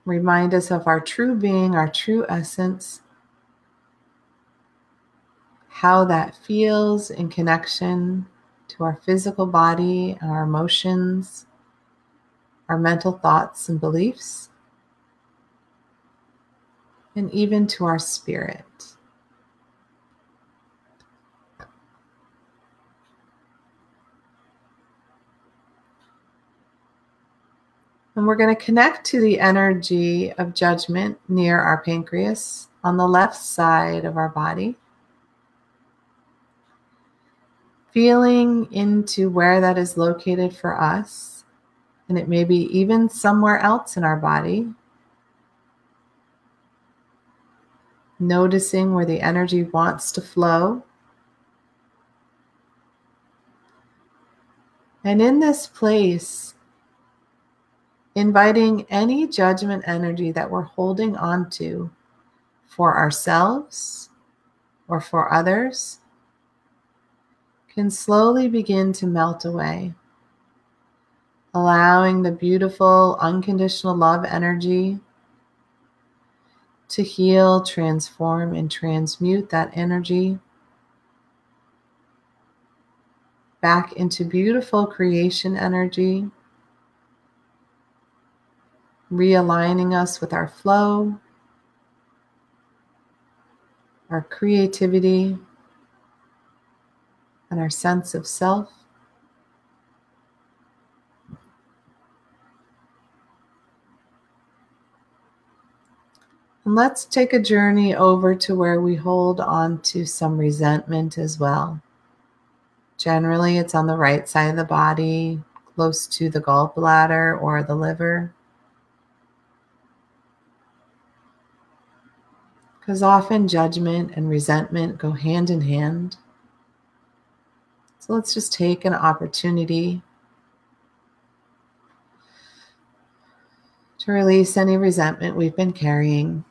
Remind us of our true being, our true essence, how that feels in connection to our physical body, our emotions, our mental thoughts and beliefs, and even to our spirit. And we're going to connect to the energy of judgment near our pancreas on the left side of our body. Feeling into where that is located for us. And it may be even somewhere else in our body. Noticing where the energy wants to flow. And in this place, inviting any judgment energy that we're holding on to for ourselves or for others can slowly begin to melt away, allowing the beautiful unconditional love energy to heal, transform, and transmute that energy back into beautiful creation energy, realigning us with our flow, our creativity, and our sense of self. And let's take a journey over to where we hold on to some resentment as well. Generally, it's on the right side of the body, close to the gallbladder or the liver. Because often judgment and resentment go hand in hand. So let's just take an opportunity to release any resentment we've been carrying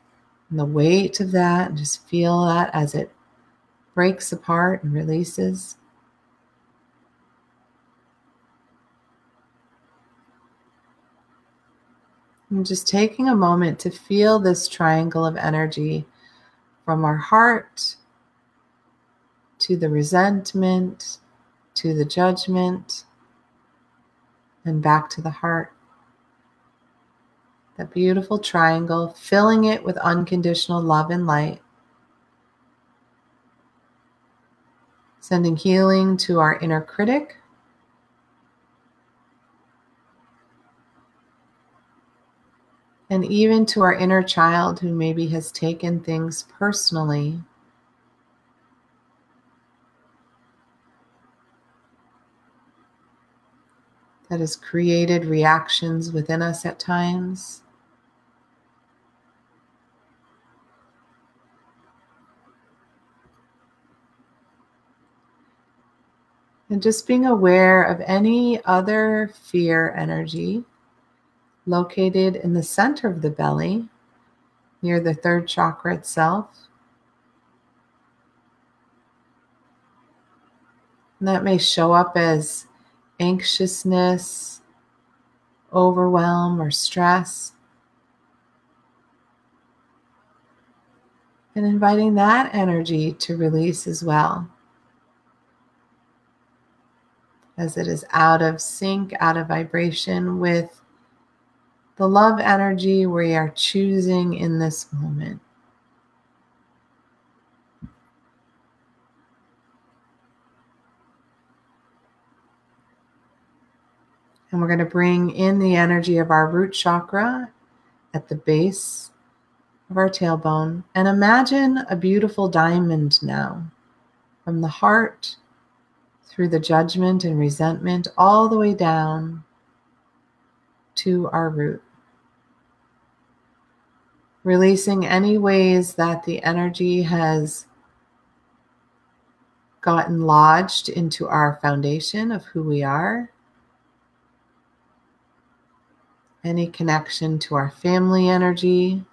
and the weight of that, and just feel that as it breaks apart and releases. And just taking a moment to feel this triangle of energy from our heart to the resentment, to the judgment, and back to the heart. That beautiful triangle, filling it with unconditional love and light. Sending healing to our inner critic. And even to our inner child who maybe has taken things personally. That has created reactions within us at times. And just being aware of any other fear energy located in the center of the belly, near the third chakra itself. And that may show up as anxiousness, overwhelm, or stress. And inviting that energy to release as well, as it is out of sync, out of vibration with the love energy we are choosing in this moment. And we're going to bring in the energy of our root chakra at the base of our tailbone. And imagine a beautiful diamond now, from the heart through the judgment and resentment all the way down to our root. Releasing any ways that the energy has gotten lodged into our foundation of who we are. Any connection to our family energy,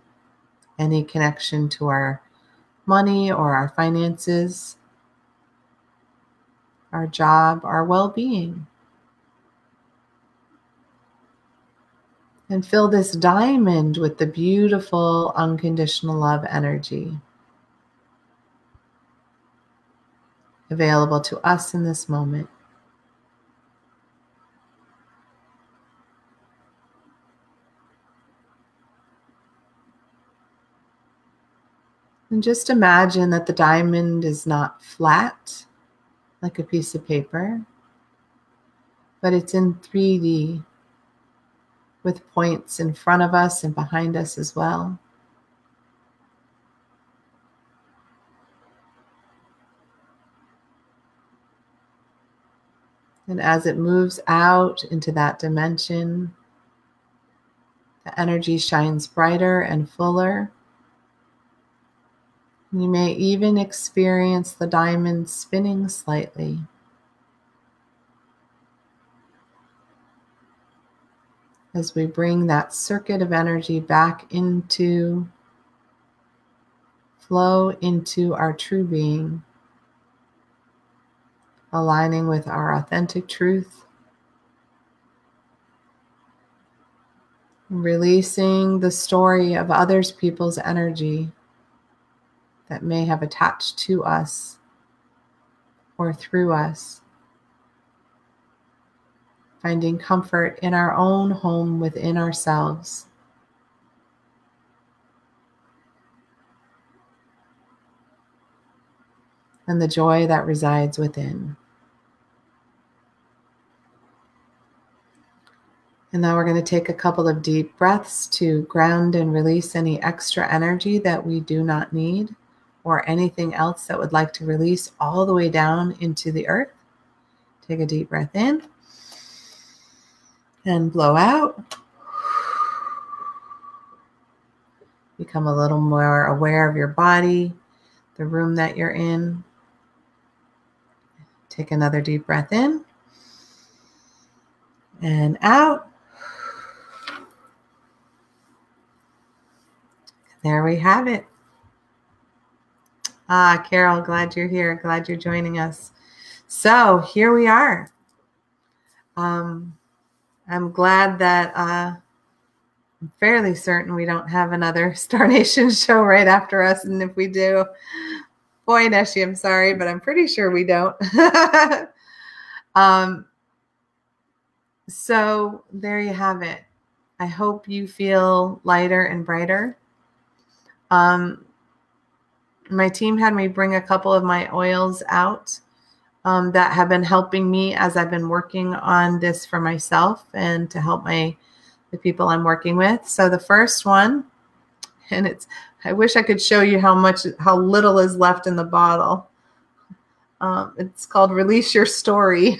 any connection to our money or our finances, our job, our well-being. And fill this diamond with the beautiful unconditional love energy available to us in this moment. And just imagine that the diamond is not flat like a piece of paper, but it's in 3D with points in front of us and behind us as well. And as it moves out into that dimension, the energy shines brighter and fuller. You may even experience the diamond spinning slightly. As we bring that circuit of energy back into flow into our true being, aligning with our authentic truth, releasing the story of others people's energy that may have attached to us or through us. Finding comfort in our own home within ourselves. And the joy that resides within. And now we're going to take a couple of deep breaths to ground and release any extra energy that we do not need, or anything else that would like to release all the way down into the earth. Take a deep breath in. And blow out. Become a little more aware of your body, the room that you're in. Take another deep breath in. And out. There we have it. Carol, glad you're here. Glad you're joining us. So here we are. I'm glad that I'm fairly certain we don't have another Star Nation show right after us. And if we do, boy, Neshi, I'm sorry, but I'm pretty sure we don't. So there you have it. I hope you feel lighter and brighter. My team had me bring a couple of my oils out that have been helping me as I've been working on this for myself and to help the people I'm working with. So the first one, and I wish I could show you how little is left in the bottle. It's called Release Your Story.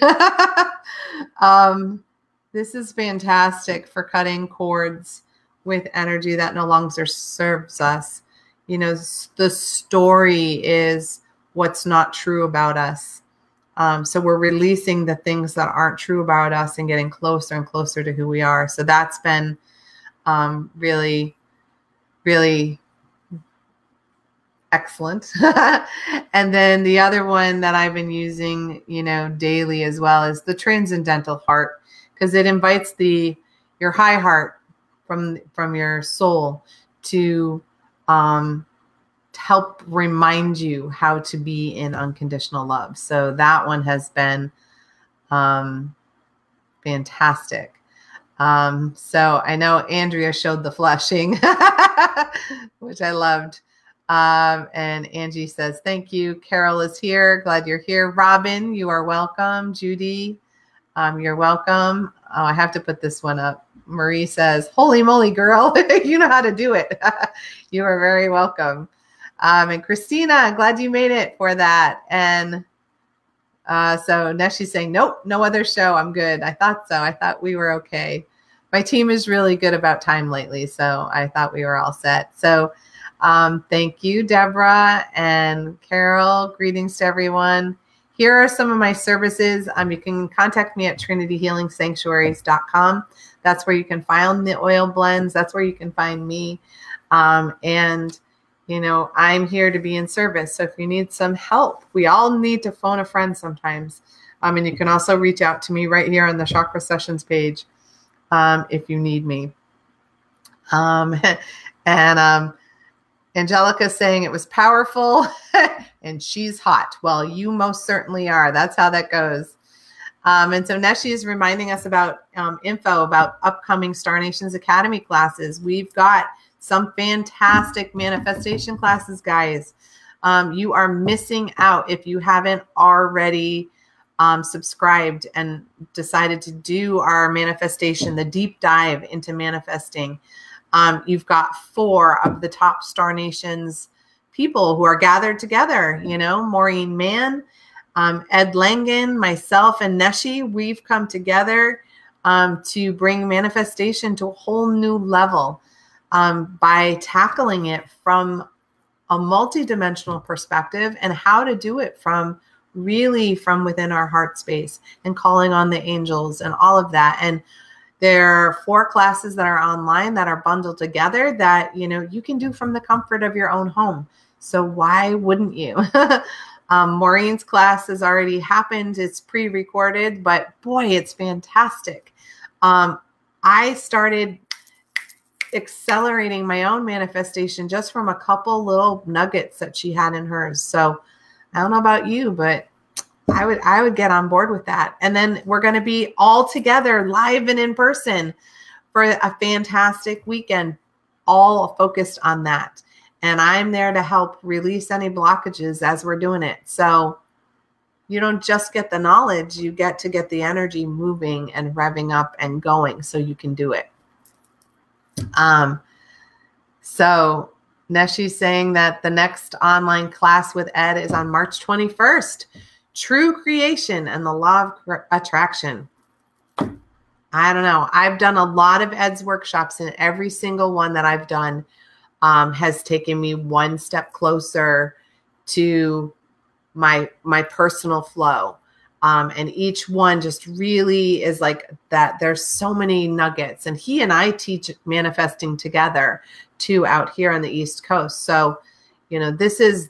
This is fantastic for cutting cords with energy that no longer serves us. You know, the story is what's not true about us. So we're releasing the things that aren't true about us and getting closer and closer to who we are. So that's been really, really excellent. And then the other one that I've been using, you know, daily as well is the Transcendental Heart, because it invites your high heart from your soul to help remind you how to be in unconditional love. So that one has been fantastic. So I know Andrea showed the flushing, which I loved. And Angie says, thank you. Carol is here. Glad you're here. Robin, you are welcome. Judy, you're welcome. Oh, I have to put this one up. Marie says, holy moly, girl. You know how to do it. You are very welcome. And Christina, glad you made it for that. And so Neshi's saying, nope, no other show. I'm good. I thought so. I thought we were okay. My team is really good about time lately, so I thought we were all set. So thank you, Deborah and Carol. Greetings to everyone. Here are some of my services. You can contact me at trinityhealingsanctuaries.com. That's where you can find the oil blends. That's where you can find me. And, you know, I'm here to be in service. So if you need some help, we all need to phone a friend sometimes. And you can also reach out to me right here on the Chakra Sessions page if you need me. Angelica's saying it was powerful and she's hot. Well, you most certainly are. That's how that goes. And so Neshi is reminding us about info about upcoming Star Nations Academy classes. We've got some fantastic manifestation classes, guys. You are missing out if you haven't already subscribed and decided to do our manifestation, the deep dive into manifesting. You've got 4 of the top Star Nations people who are gathered together, you know, Maureen Mann, Ed Langen, myself, and Neshi. We've come together to bring manifestation to a whole new level by tackling it from a multidimensional perspective and how to do it from within our heart space and calling on the angels and all of that. And there are 4 classes that are online that are bundled together that, you know, you can do from the comfort of your own home. So why wouldn't you? Maureen's class has already happened. It's pre-recorded, but boy, it's fantastic. I started accelerating my own manifestation just from a couple little nuggets that she had in hers. So I don't know about you, but I would get on board with that. And then we're going to be all together live and in person for a fantastic weekend, all focused on that. And I'm there to help release any blockages as we're doing it. So you don't just get the knowledge, you get to get the energy moving and revving up and going so you can do it. So Neshi's saying that the next online class with Ed is on March 21st. True Creation and the Law of Attraction. I don't know. I've done a lot of Ed's workshops, and every single one that I've done has taken me one step closer to my personal flow. And each one just really is like that. There's so many nuggets, and he and I teach manifesting together too out here on the East Coast. So, you know, this is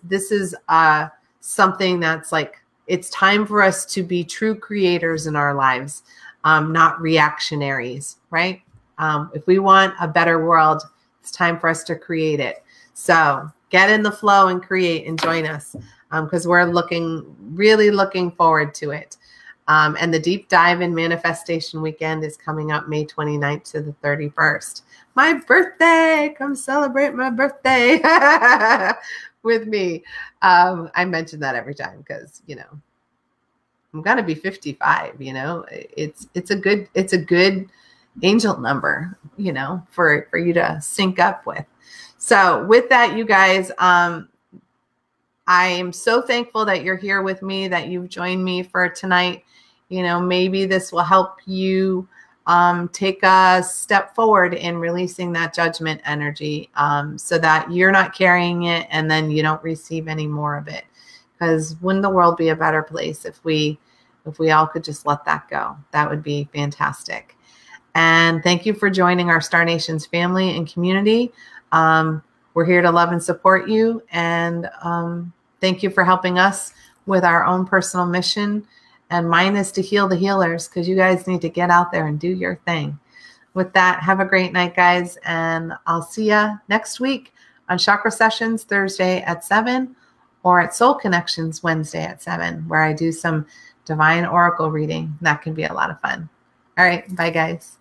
something that's like, it's time for us to be true creators in our lives, not reactionaries, right? If we want a better world, it's time for us to create it. So get in the flow and create and join us, because we're really looking forward to it. And the Deep Dive in Manifestation Weekend is coming up May 29th to the 31st. My birthday! Come celebrate my birthday with me. I mention that every time because, you know, I'm gonna be 55. You know, it's a good angel number, you know, for you to sync up with. So with that, you guys, I am so thankful that you're here with me, that you've joined me for tonight. You know, maybe this will help you take a step forward in releasing that judgment energy, so that you're not carrying it and then you don't receive any more of it. Because wouldn't the world be a better place if we all could just let that go? That would be fantastic. And thank you for joining our Star Nations family and community. We're here to love and support you. And thank you for helping us with our own personal mission. And mine is to heal the healers, because you guys need to get out there and do your thing. With that, have a great night, guys. And I'll see you next week on Chakra Sessions Thursday at 7, or at Soul Connections Wednesday at 7, where I do some divine oracle reading. That can be a lot of fun. All right. Bye, guys.